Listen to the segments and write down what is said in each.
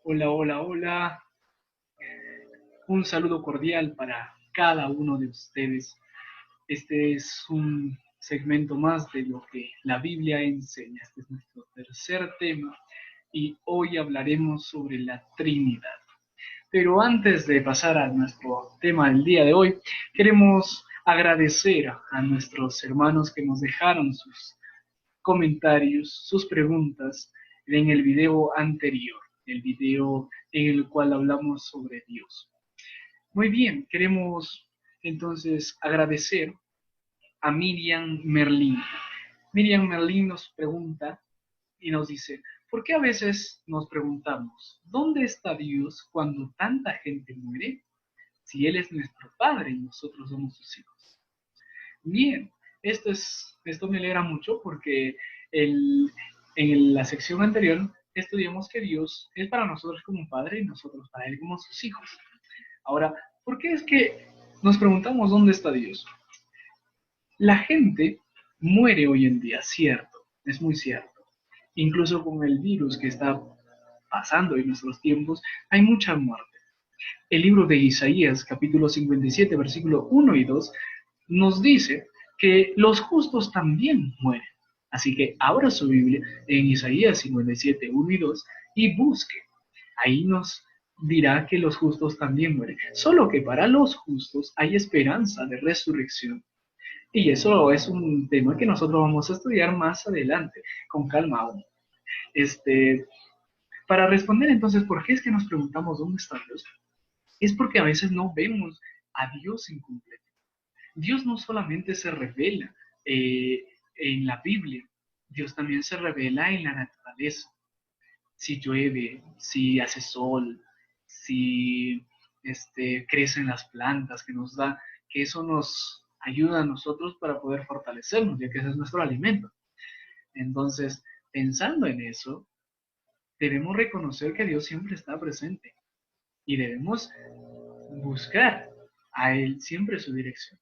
Hola, hola, hola. Un saludo cordial para cada uno de ustedes. Este es un segmento más de lo que la Biblia enseña. Este es nuestro tercer tema y hoy hablaremos sobre la Trinidad. Pero antes de pasar a nuestro tema del día de hoy, queremos agradecer a nuestros hermanos que nos dejaron sus comentarios, sus preguntas en el video anterior, el video en el cual hablamos sobre Dios. Muy bien, queremos entonces agradecer a Miriam Merlín. Miriam Merlín nos pregunta y nos dice, ¿por qué a veces nos preguntamos, ¿dónde está Dios cuando tanta gente muere? Si Él es nuestro Padre y nosotros somos sus hijos. Bien, esto me alegra mucho porque la sección anterior estudiamos que Dios es para nosotros como un padre y nosotros para Él como sus hijos. Ahora, ¿por qué es que nos preguntamos dónde está Dios? La gente muere hoy en día, cierto, es muy cierto. Incluso con el virus que está pasando en nuestros tiempos, hay mucha muerte. El libro de Isaías, capítulo 57, versículo 1 y 2, nos dice que los justos también mueren. Así que abra su Biblia en Isaías 57, 1 y 2 y busque. Ahí nos dirá que los justos también mueren. Solo que para los justos hay esperanza de resurrección. Y eso es un tema que nosotros vamos a estudiar más adelante, con calma aún. Este, para responder entonces, ¿por qué es que nos preguntamos dónde está Dios? Es porque a veces no vemos a Dios en completo. Dios no solamente se revela eh, en la Biblia, Dios también se revela en la naturaleza. Si llueve, si hace sol, si crecen las plantas que nos da, que eso nos ayuda a nosotros para poder fortalecernos, ya que ese es nuestro alimento. Entonces, pensando en eso, debemos reconocer que Dios siempre está presente y debemos buscar a Él siempre su dirección.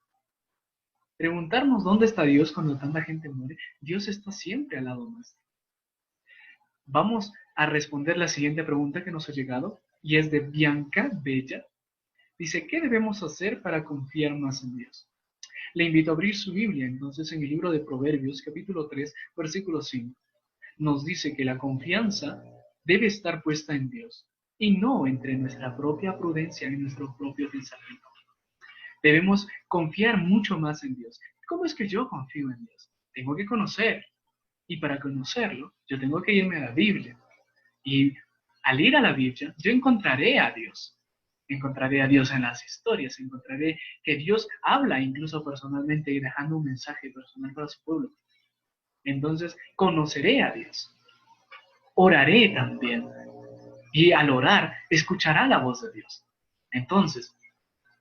Preguntarnos dónde está Dios cuando tanta gente muere, Dios está siempre al lado nuestro. Vamos a responder la siguiente pregunta que nos ha llegado y es de Bianca Bella. Dice, ¿qué debemos hacer para confiar más en Dios? Le invito a abrir su Biblia entonces en el libro de Proverbios, capítulo 3, versículo 5. Nos dice que la confianza debe estar puesta en Dios y no entre nuestra propia prudencia y nuestro propio pensamiento. Debemos confiar mucho más en Dios. ¿Cómo es que yo confío en Dios? Tengo que conocer. Y para conocerlo, yo tengo que irme a la Biblia. Y al ir a la Biblia, yo encontraré a Dios. Encontraré a Dios en las historias. Encontraré que Dios habla incluso personalmente y dejando un mensaje personal para su pueblo. Entonces, conoceré a Dios. Oraré también. Y al orar, escuchará la voz de Dios. Entonces,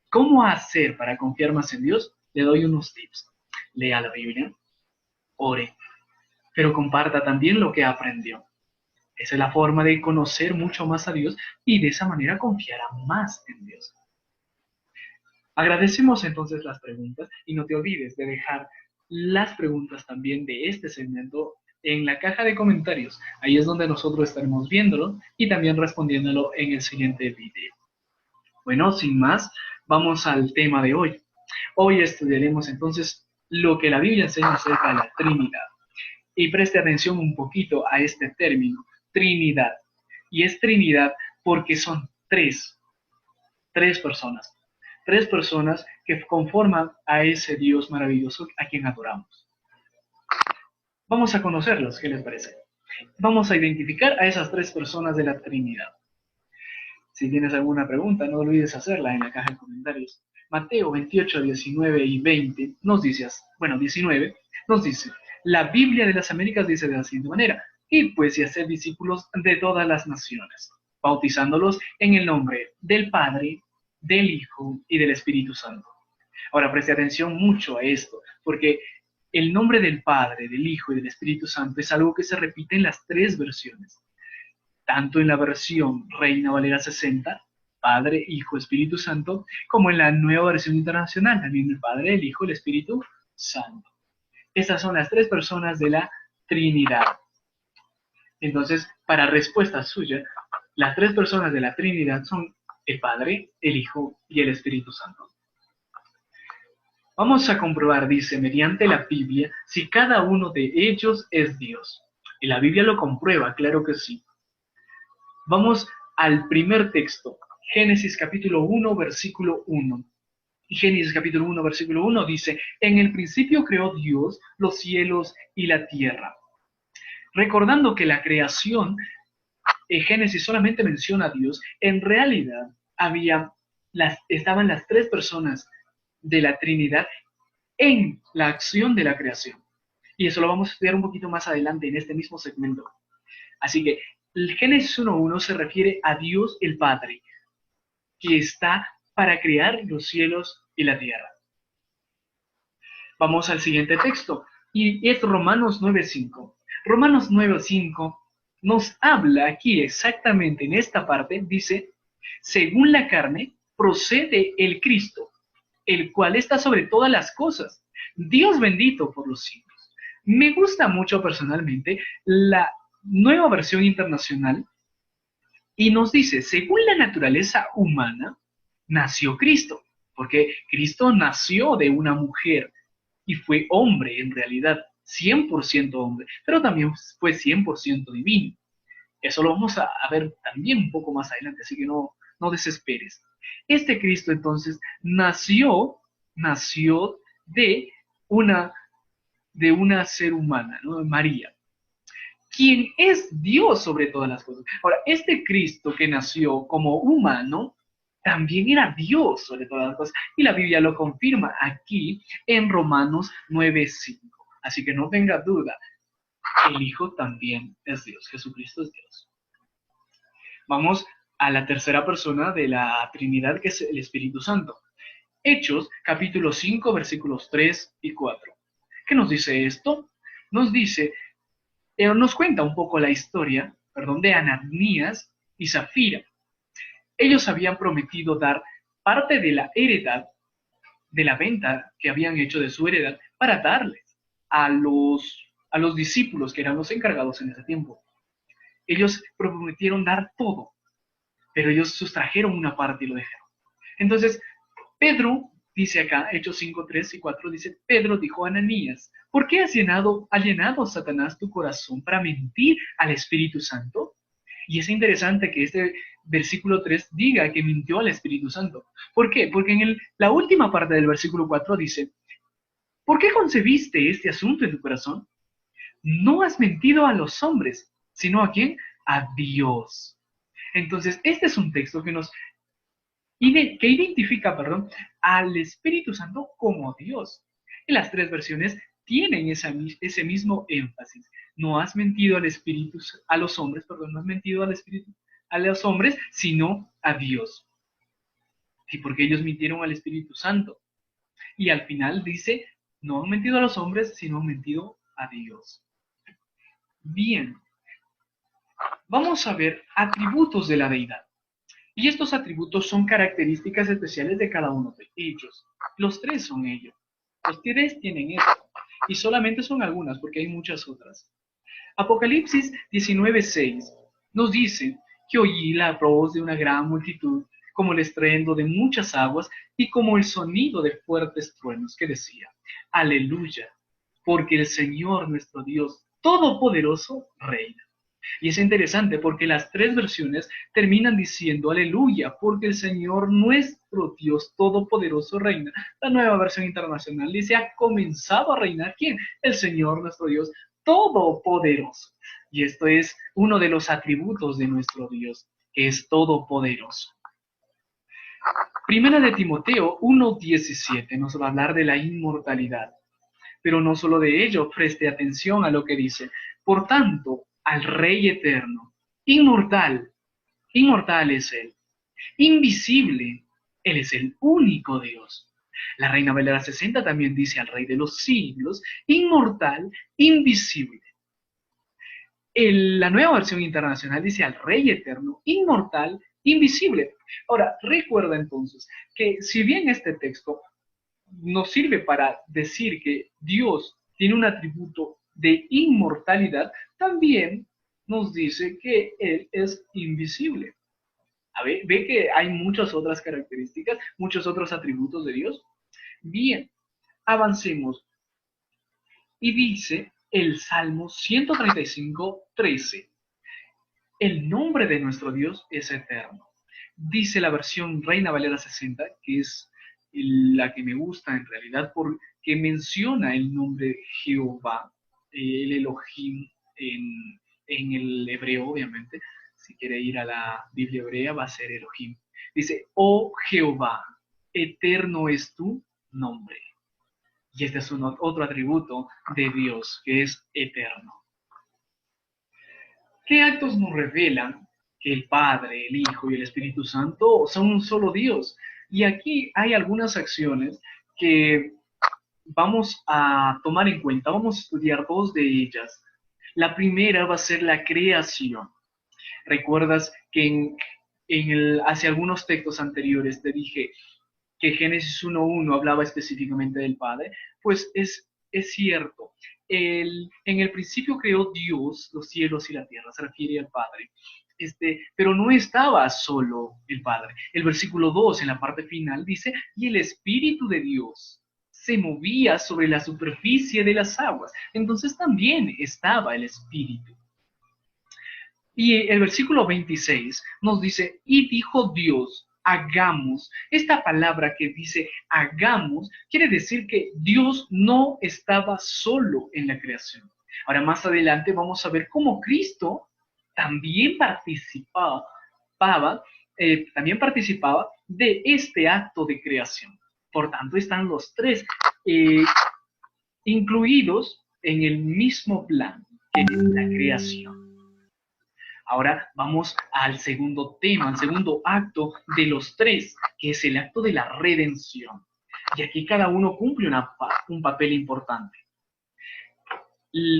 ¿cómo hacer para confiar más en Dios? Le doy unos tips. Lea la Biblia, ore, pero comparta también lo que aprendió. Esa es la forma de conocer mucho más a Dios y de esa manera confiará más en Dios. Agradecemos entonces las preguntas y no te olvides de dejar las preguntas también de este segmento en la caja de comentarios. Ahí es donde nosotros estaremos viéndolo y también respondiéndolo en el siguiente video. Bueno, sin más, vamos al tema de hoy. Hoy estudiaremos entonces lo que la Biblia enseña acerca de la Trinidad. Y preste atención un poquito a este término, Trinidad. Y es Trinidad porque son tres personas. Tres personas que conforman a ese Dios maravilloso a quien adoramos. Vamos a conocerlos, ¿qué les parece? Vamos a identificar a esas tres personas de la Trinidad. Si tienes alguna pregunta, no olvides hacerla en la caja de comentarios. Mateo 28, 19 y 20 nos dice, bueno, 19 nos dice, la Biblia de las Américas dice de la siguiente manera, id pues y hacer discípulos de todas las naciones, bautizándolos en el nombre del Padre, del Hijo y del Espíritu Santo. Ahora preste atención mucho a esto, porque el nombre del Padre, del Hijo y del Espíritu Santo es algo que se repite en las tres versiones, tanto en la versión Reina Valera 60, Padre, Hijo, Espíritu Santo, como en la nueva versión internacional, también el Padre, el Hijo, el Espíritu Santo. Estas son las tres personas de la Trinidad. Entonces, para respuesta suya, Las tres personas de la Trinidad son el Padre, el Hijo y el Espíritu Santo. Vamos a comprobar, dice, mediante la Biblia, si cada uno de ellos es Dios. Y la Biblia lo comprueba, claro que sí. Vamos al primer texto, Génesis capítulo 1, versículo 1. Y Génesis capítulo 1, versículo 1 dice, en el principio creó Dios los cielos y la tierra. Recordando que la creación, Génesis solamente menciona a Dios, en realidad estaban las tres personas de la Trinidad en la acción de la creación. Y eso lo vamos a estudiar un poquito más adelante en este mismo segmento. Así que el Génesis 1.1 se refiere a Dios el Padre, que está para crear los cielos y la tierra. Vamos al siguiente texto, y es Romanos 9.5. Romanos 9.5 nos habla aquí exactamente en esta parte, dice, según la carne procede el Cristo, el cual está sobre todas las cosas, Dios bendito por los siglos. Me gusta mucho personalmente la nueva versión internacional y nos dice, según la naturaleza humana, nació Cristo, porque Cristo nació de una mujer y fue hombre en realidad, 100% hombre, pero también fue 100% divino. Eso lo vamos a ver también un poco más adelante, así que no desesperes. Este Cristo entonces nació de una ser humana, ¿no? María, quien es Dios sobre todas las cosas. Ahora, este Cristo que nació como humano, también era Dios sobre todas las cosas. Y la Biblia lo confirma aquí en Romanos 9.5. Así que no tenga duda, el Hijo también es Dios. Jesucristo es Dios. Vamos a la tercera persona de la Trinidad, que es el Espíritu Santo. Hechos, capítulo 5, versículos 3 y 4. ¿Qué nos dice esto? Nos dice, nos cuenta un poco la historia, de Ananías y Zafira. Ellos habían prometido dar parte de la heredad, de la venta que habían hecho de su heredad, para darles a los discípulos que eran los encargados en ese tiempo. Ellos prometieron dar todo, pero ellos sustrajeron una parte y lo dejaron. Entonces, Pedro dice acá, Hechos 5, 3 y 4, dice, Pedro dijo a Ananías, ¿por qué ha llenado Satanás tu corazón para mentir al Espíritu Santo? Y es interesante que este versículo 3 diga que mintió al Espíritu Santo. ¿Por qué? Porque en la última parte del versículo 4 dice, ¿por qué concebiste este asunto en tu corazón? No has mentido a los hombres, sino ¿a quién? A Dios. Entonces, este es un texto que identifica, al Espíritu Santo como Dios. Y las tres versiones tienen ese mismo énfasis. No has mentido a los hombres, no has mentido a los hombres, sino a Dios. Sí, porque ellos mintieron al Espíritu Santo. Y al final dice, no han mentido a los hombres, sino han mentido a Dios. Bien, vamos a ver atributos de la deidad. Y estos atributos son características especiales de cada uno de ellos. Los tres son ellos. Los tres tienen esto. Y solamente son algunas, porque hay muchas otras. Apocalipsis 19:6 nos dice que oí la voz de una gran multitud, como el estruendo de muchas aguas y como el sonido de fuertes truenos, que decía, aleluya, porque el Señor nuestro Dios Todopoderoso reina. Y es interesante porque las tres versiones terminan diciendo aleluya, porque el Señor nuestro Dios Todopoderoso reina. La nueva versión internacional dice, ha comenzado a reinar ¿quién? El Señor nuestro Dios Todopoderoso. Y esto es uno de los atributos de nuestro Dios, que es todopoderoso. Primera de Timoteo 1:17 nos va a hablar de la inmortalidad. Pero no solo de ello, preste atención a lo que dice. Por tanto, al Rey eterno, inmortal es Él, invisible, Él es el único Dios. La Reina Valera 60 también dice al Rey de los siglos, inmortal, invisible. La nueva versión internacional dice al Rey eterno, inmortal, invisible. Ahora, recuerda entonces que si bien este texto nos sirve para decir que Dios tiene un atributo de inmortalidad, también nos dice que Él es invisible. ¿Ve que hay muchas otras características, muchos otros atributos de Dios? Bien, avancemos. Y dice el Salmo 135:13. El nombre de nuestro Dios es eterno. Dice la versión Reina Valera 60, que es la que me gusta en realidad, porque menciona el nombre de Jehová, el Elohim en el hebreo, obviamente. Si quiere ir a la Biblia hebrea, va a ser Elohim. Dice, oh Jehová, eterno es tu nombre. Y este es otro atributo de Dios, que es eterno. ¿Qué actos nos revelan que el Padre, el Hijo y el Espíritu Santo son un solo Dios? Y aquí hay algunas acciones que vamos a tomar en cuenta. Vamos a estudiar dos de ellas. La primera va a ser la creación. ¿Recuerdas que hace algunos textos anteriores te dije que Génesis 1:1 hablaba específicamente del Padre? Pues es cierto. En el principio creó Dios los cielos y la tierra, se refiere al Padre. Pero no estaba solo el Padre. El versículo 2 en la parte final dice, y el Espíritu de Dios se movía sobre la superficie de las aguas. Entonces también estaba el Espíritu. Y el versículo 26 nos dice, y dijo Dios, hagamos. Esta palabra que dice hagamos quiere decir que Dios no estaba solo en la creación. Ahora más adelante vamos a ver cómo Cristo también participaba de este acto de creación. Por tanto, están los tres incluidos en el mismo plan, que es la creación. Ahora vamos al segundo tema, al segundo acto de los tres, que es el acto de la redención. Y aquí cada uno cumple un papel importante.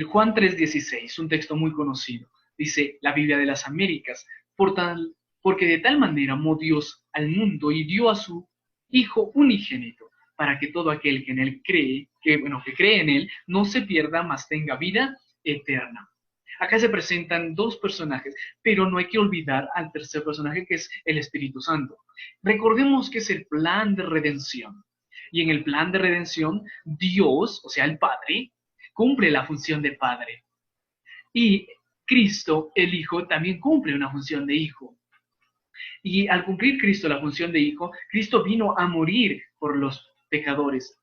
Juan 3:16, un texto muy conocido, dice la Biblia de las Américas, porque de tal manera amó Dios al mundo y dio a su Hijo unigénito, para que todo aquel que en él cree, que cree en él, no se pierda, mas tenga vida eterna. Acá se presentan dos personajes, pero no hay que olvidar al tercer personaje, que es el Espíritu Santo. Recordemos que es el plan de redención. Y en el plan de redención, Dios, o sea, el Padre, cumple la función de Padre. Y Cristo, el Hijo, también cumple una función de Hijo. Y al cumplir Cristo la función de Hijo, Cristo vino a morir por los pecadores.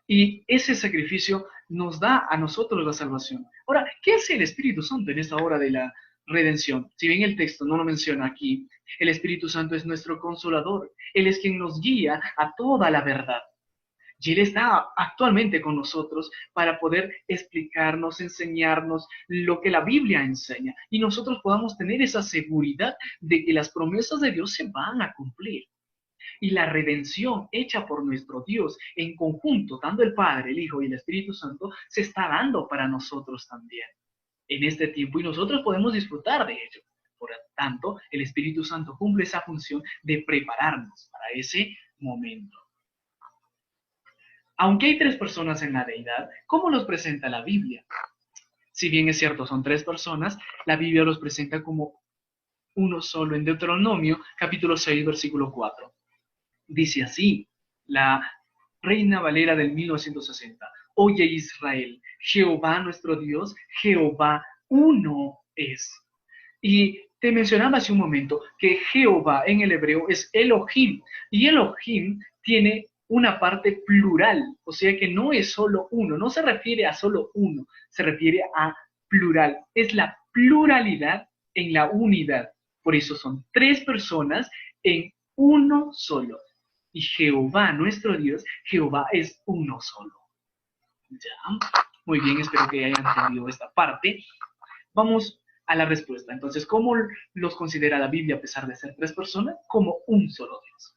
Y ese sacrificio nos da a nosotros la salvación. Ahora, ¿qué hace el Espíritu Santo en esta hora de la redención? Si bien el texto no lo menciona aquí, el Espíritu Santo es nuestro consolador. Él es quien nos guía a toda la verdad. Y Él está actualmente con nosotros para poder explicarnos, enseñarnos lo que la Biblia enseña. Y nosotros podamos tener esa seguridad de que las promesas de Dios se van a cumplir. Y la redención hecha por nuestro Dios en conjunto, tanto el Padre, el Hijo y el Espíritu Santo, se está dando para nosotros también en este tiempo y nosotros podemos disfrutar de ello. Por tanto, el Espíritu Santo cumple esa función de prepararnos para ese momento. Aunque hay tres personas en la deidad, ¿cómo los presenta la Biblia? Si bien es cierto, son tres personas, la Biblia los presenta como uno solo en Deuteronomio, capítulo 6, versículo 4. Dice así, la Reina Valera del 1960. Oye Israel, Jehová nuestro Dios, Jehová uno es. Y te mencionaba hace un momento que Jehová en el hebreo es Elohim, y Elohim tiene una parte plural, o sea que no es solo uno, no se refiere a solo uno, se refiere a plural, es la pluralidad en la unidad. Por eso son tres personas en uno solo. Y Jehová, nuestro Dios, Jehová es uno solo. ¿Ya? Muy bien, espero que hayan entendido esta parte. Vamos a la respuesta. Entonces, ¿cómo los considera la Biblia a pesar de ser tres personas? Como un solo Dios.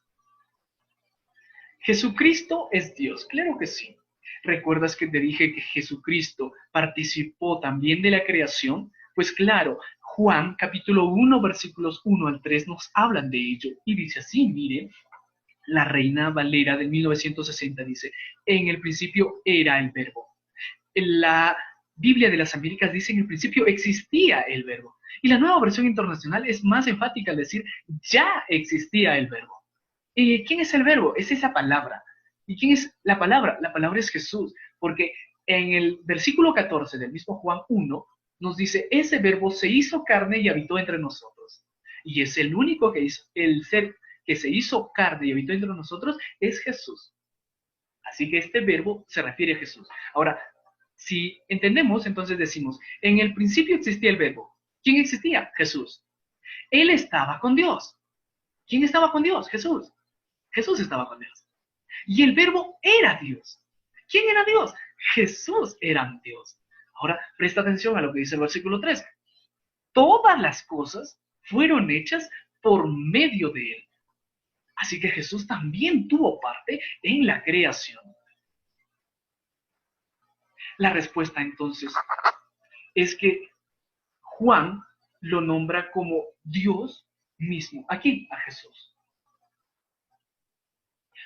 ¿Jesucristo es Dios? Claro que sí. ¿Recuerdas que te dije que Jesucristo participó también de la creación? Pues claro, Juan capítulo 1, versículos 1 al 3 nos hablan de ello. Y dice así, mire, la Reina Valera del 1960 dice, en el principio era el verbo. La Biblia de las Américas dice en el principio existía el verbo. Y la Nueva Versión Internacional es más enfática al decir ya existía el verbo. ¿Y quién es el verbo? Es esa palabra. ¿Y quién es la palabra? La palabra es Jesús, porque en el versículo 14 del mismo Juan 1 nos dice, ese verbo se hizo carne y habitó entre nosotros. Y es el único que hizo, el ser que se hizo carne y habitó entre nosotros es Jesús. Así que este verbo se refiere a Jesús. Ahora, si entendemos, entonces decimos, en el principio existía el verbo. ¿Quién existía? Jesús. Él estaba con Dios. ¿Quién estaba con Dios? Jesús. Jesús estaba con Dios. Y el verbo era Dios. ¿Quién era Dios? Jesús era Dios. Ahora, presta atención a lo que dice el versículo 3. Todas las cosas fueron hechas por medio de Él. Así que Jesús también tuvo parte en la creación. La respuesta entonces es que Juan lo nombra como Dios mismo. Aquí a Jesús.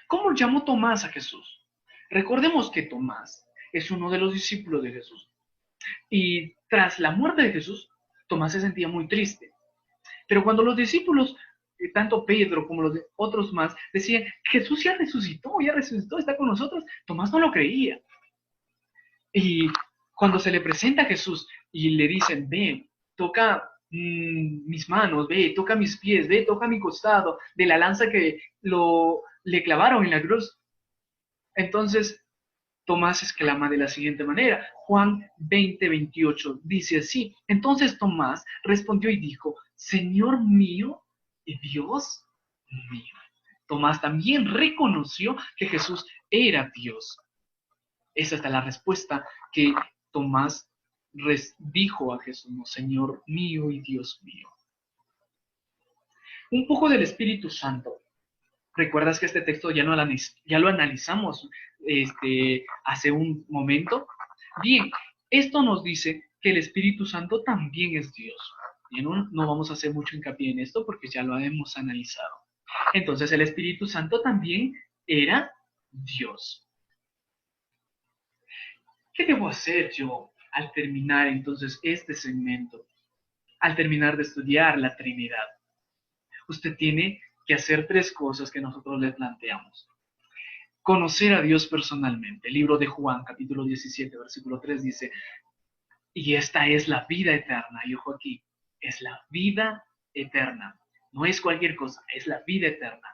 ¿Cómo llamó Tomás a Jesús? Recordemos que Tomás es uno de los discípulos de Jesús. Y tras la muerte de Jesús, Tomás se sentía muy triste. Pero cuando los discípulos, tanto Pedro como los otros más, decían, Jesús ya resucitó, está con nosotros, Tomás no lo creía. Y cuando se le presenta a Jesús y le dicen, ve, toca mis manos, ve, toca mis pies, ve, toca mi costado, de la lanza que le clavaron en la cruz. Entonces, Tomás exclama de la siguiente manera, Juan 20:28 dice así, entonces Tomás respondió y dijo, Señor mío y Dios mío. Tomás también reconoció que Jesús era Dios. Esa es la respuesta que Tomás dijo a Jesús, Señor mío y Dios mío. Un poco del Espíritu Santo. ¿Recuerdas que este texto ya lo analizamos hace un momento? Bien, esto nos dice que el Espíritu Santo también es Dios. Y no vamos a hacer mucho hincapié en esto porque ya lo hemos analizado. Entonces el Espíritu Santo también era Dios. ¿Qué debo hacer yo al terminar entonces este segmento? Al terminar de estudiar la Trinidad. Usted tiene que hacer 3 cosas que nosotros le planteamos. Conocer a Dios personalmente. El libro de Juan, capítulo 17, versículo 3 dice, y esta es la vida eterna. Y ojo aquí, es la vida eterna. No es cualquier cosa, es la vida eterna.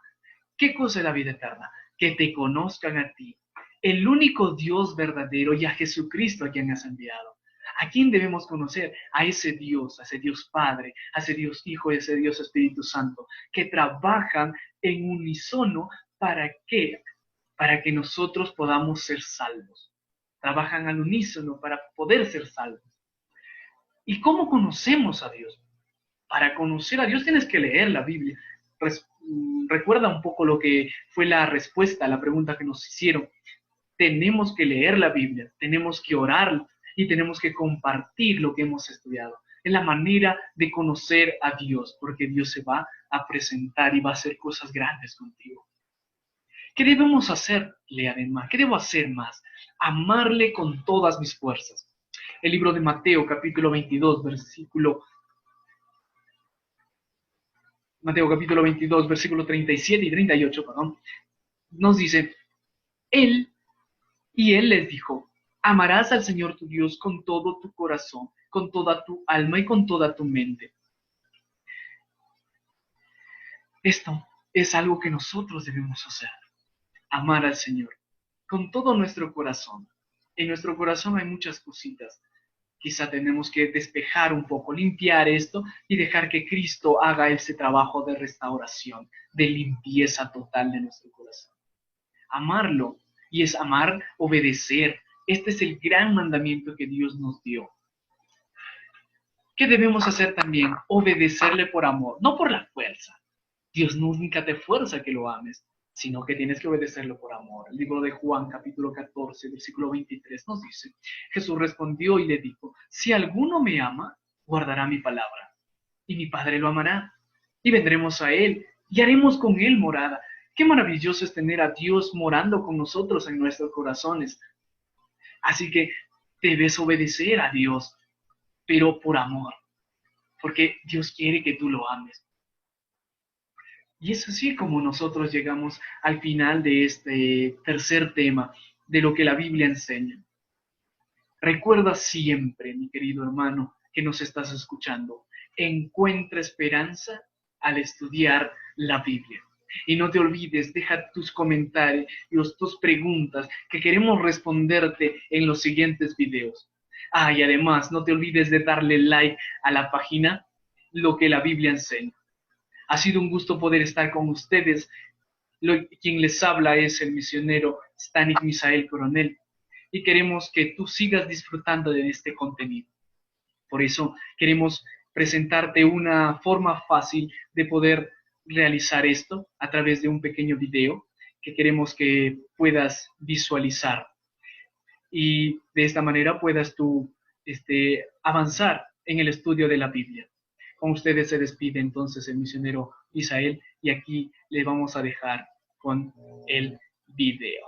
¿Qué cosa es la vida eterna? Que te conozcan a ti, el único Dios verdadero y a Jesucristo a quien has enviado. ¿A quién debemos conocer? A ese Dios Padre, a ese Dios Hijo y a ese Dios Espíritu Santo, que trabajan en unísono ¿para qué? Para que nosotros podamos ser salvos. Trabajan al unísono para poder ser salvos. ¿Y cómo conocemos a Dios? Para conocer a Dios tienes que leer la Biblia. Recuerda un poco lo que fue la respuesta a la pregunta que nos hicieron. Tenemos que leer la Biblia, tenemos que orar y tenemos que compartir lo que hemos estudiado. Es la manera de conocer a Dios, porque Dios se va a presentar y va a hacer cosas grandes contigo. ¿Qué debemos hacerle además? ¿Qué debo hacer más? Amarle con todas mis fuerzas. El libro de Mateo, capítulo 22, versículo 37 y 38, nos dice, Él les dijo, amarás al Señor tu Dios con todo tu corazón, con toda tu alma y con toda tu mente. Esto es algo que nosotros debemos hacer, amar al Señor con todo nuestro corazón. En nuestro corazón hay muchas cositas. Quizá tenemos que despejar un poco, limpiar esto y dejar que Cristo haga ese trabajo de restauración, de limpieza total de nuestro corazón. Amarlo, y es amar, obedecer. Este es el gran mandamiento que Dios nos dio. ¿Qué debemos hacer también? Obedecerle por amor, no por la fuerza. Dios nunca te fuerza a que lo ames, sino que tienes que obedecerlo por amor. El libro de Juan, capítulo 14, versículo 23, nos dice, Jesús respondió y le dijo, si alguno me ama, guardará mi palabra, y mi Padre lo amará, y vendremos a él, y haremos con él morada. Qué maravilloso es tener a Dios morando con nosotros en nuestros corazones. Así que debes obedecer a Dios, pero por amor, porque Dios quiere que tú lo ames. Y es así como nosotros llegamos al final de este tercer tema, de lo que la Biblia enseña. Recuerda siempre, mi querido hermano, que nos estás escuchando, encuentra esperanza al estudiar la Biblia. Y no te olvides, deja tus comentarios, tus preguntas, que queremos responderte en los siguientes videos. Y además, no te olvides de darle like a la página Lo que la Biblia enseña. Ha sido un gusto poder estar con ustedes. Quien les habla es el misionero Stanik Misael Coronel y queremos que tú sigas disfrutando de este contenido. Por eso queremos presentarte una forma fácil de poder realizar esto a través de un pequeño video que queremos que puedas visualizar y de esta manera puedas tú avanzar en el estudio de la Biblia. Con ustedes se despide entonces el misionero Isael y aquí le vamos a dejar con el video.